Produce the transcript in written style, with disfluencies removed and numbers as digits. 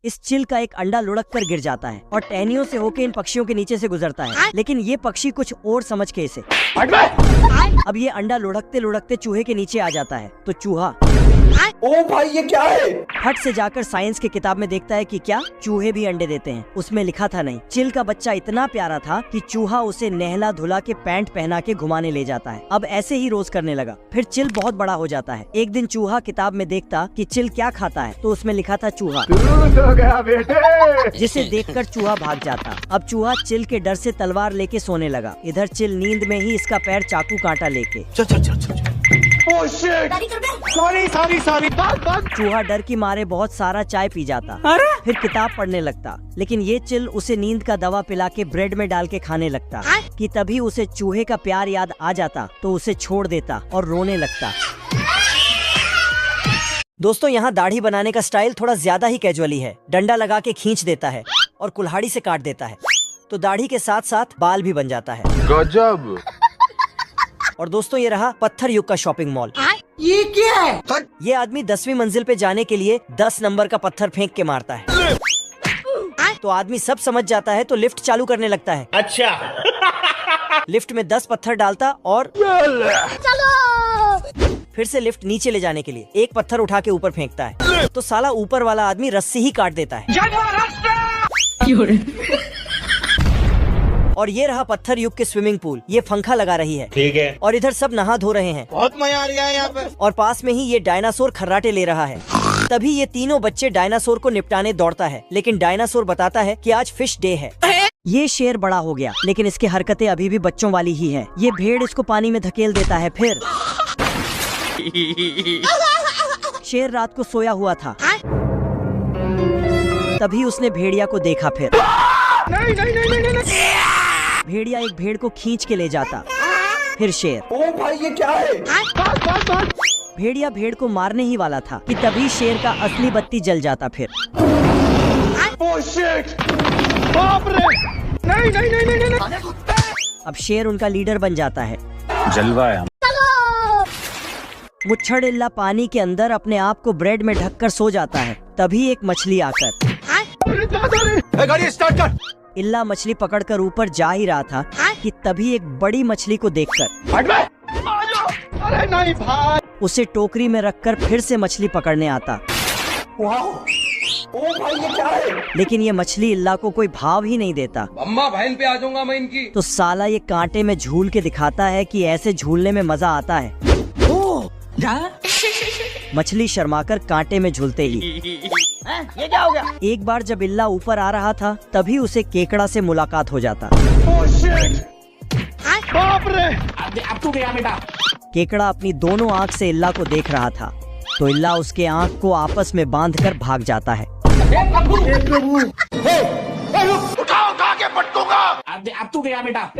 इस चिल का एक अंडा लुढ़क कर गिर जाता है और टहनियों से होके इन पक्षियों के नीचे से गुजरता है, लेकिन ये पक्षी कुछ और समझ के इसे अब ये अंडा लुढ़कते लुढ़कते चूहे के नीचे आ जाता है। तो चूहा ओ भाई ये क्या है? हट से जाकर साइंस की किताब में देखता है कि क्या चूहे भी अंडे देते हैं। उसमें लिखा था नहीं। चिल का बच्चा इतना प्यारा था कि चूहा उसे नहला धुला के पैंट पहना के घुमाने ले जाता है। अब ऐसे ही रोज करने लगा। फिर चिल बहुत बड़ा हो जाता है। एक दिन चूहा किताब में देखता कि चिल क्या खाता है, तो उसमें लिखा था चूहा। हो गया बेटे। जिसे देखकर चूहा भाग जाता। अब चूहा चिल के डर से तलवार लेके सोने लगा। इधर चिल नींद में ही इसका पैर चाकू कांटा लेके सॉरी चूहा डर की मारे बहुत सारा चाय पी जाता। फिर किताब पढ़ने लगता, लेकिन ये चिल उसे नींद का दवा पिला के ब्रेड में डाल के खाने लगता कि तभी उसे चूहे का प्यार याद आ जाता, तो उसे छोड़ देता और रोने लगता। दोस्तों, यहाँ दाढ़ी बनाने का स्टाइल थोड़ा ज्यादा ही कैजुअली है। डंडा लगा के खींच देता है और कुल्हाड़ी से काट देता है, तो दाढ़ी के साथ साथ बाल भी बन जाता है। गजब। और दोस्तों, ये रहा पत्थर युग का शॉपिंग मॉल। ये क्या है? ये आदमी 10वीं मंजिल पे जाने के लिए 10 नंबर का पत्थर फेंक के मारता है। तो आदमी सब समझ जाता है, तो लिफ्ट चालू करने लगता है। अच्छा। लिफ्ट में 10 पत्थर डालता और चलो फिर से लिफ्ट नीचे ले जाने के लिए एक पत्थर उठा के ऊपर फेंकता है, तो साला ऊपर वाला आदमी रस्सी ही काट देता है। और ये रहा पत्थर युग के स्विमिंग पूल। ये पंखा लगा रही है, ठीक है। और इधर सब नहा धो रहे हैं। बहुत मजा आ रहा है यहाँ पे। और पास में ही ये डायनासोर खर्राटे ले रहा है। तभी ये तीनों बच्चे डायनासोर को निपटाने दौड़ता है, लेकिन डायनासोर बताता है कि आज फिश डे है। ये शेर बड़ा हो गया, लेकिन इसकी हरकतें अभी भी बच्चों वाली ही है। ये भेड़ इसको पानी में धकेल देता है। फिर शेर रात को सोया हुआ था, तभी उसने भेड़िया को देखा। फिर भेड़िया एक भेड़ को खींच के ले जाता। फिर शेर, ओ भाई ये क्या है? भेड़िया भेड़ को मारने ही वाला था कि तभी शेर का असली बत्ती जल जाता। फिर ओ शिट! बाप रे! नहीं। अब शेर उनका लीडर बन जाता है। जलवा है। मुच्छड़ इल्ला पानी के अंदर अपने आप को ब्रेड में ढककर सो जाता है। तभी एक मछली आकर गाड़ी स्टार्ट कर। इल्ला मछली पकड़कर ऊपर जा ही रहा था कि तभी एक बड़ी मछली को देखकर अरे नहीं भाई। उसे टोकरी में रखकर फिर से मछली पकड़ने आता। वाह! ओ भाई ये क्या है? लेकिन ये मछली इल्ला को कोई भाव ही नहीं देता। अम्मा बहन पे आ जाऊंगा मैं इनकी। तो साला ये कांटे में झूल के दिखाता है कि ऐसे झूलने में मजा आता है। मछली शर्माकर कांटे में झूलते ही ये क्या हो गया? एक बार जब इल्ला ऊपर आ रहा था, तभी उसे केकड़ा से मुलाकात हो जाता। Oh shit! बाप रे! अब तू गया बेटा। केकड़ा अपनी दोनों आँख से इल्ला को देख रहा था, तो इल्ला उसके आँख को आपस में बांधकर भाग जाता है। उठा के पटकूंगा। अब तू गया बेटा।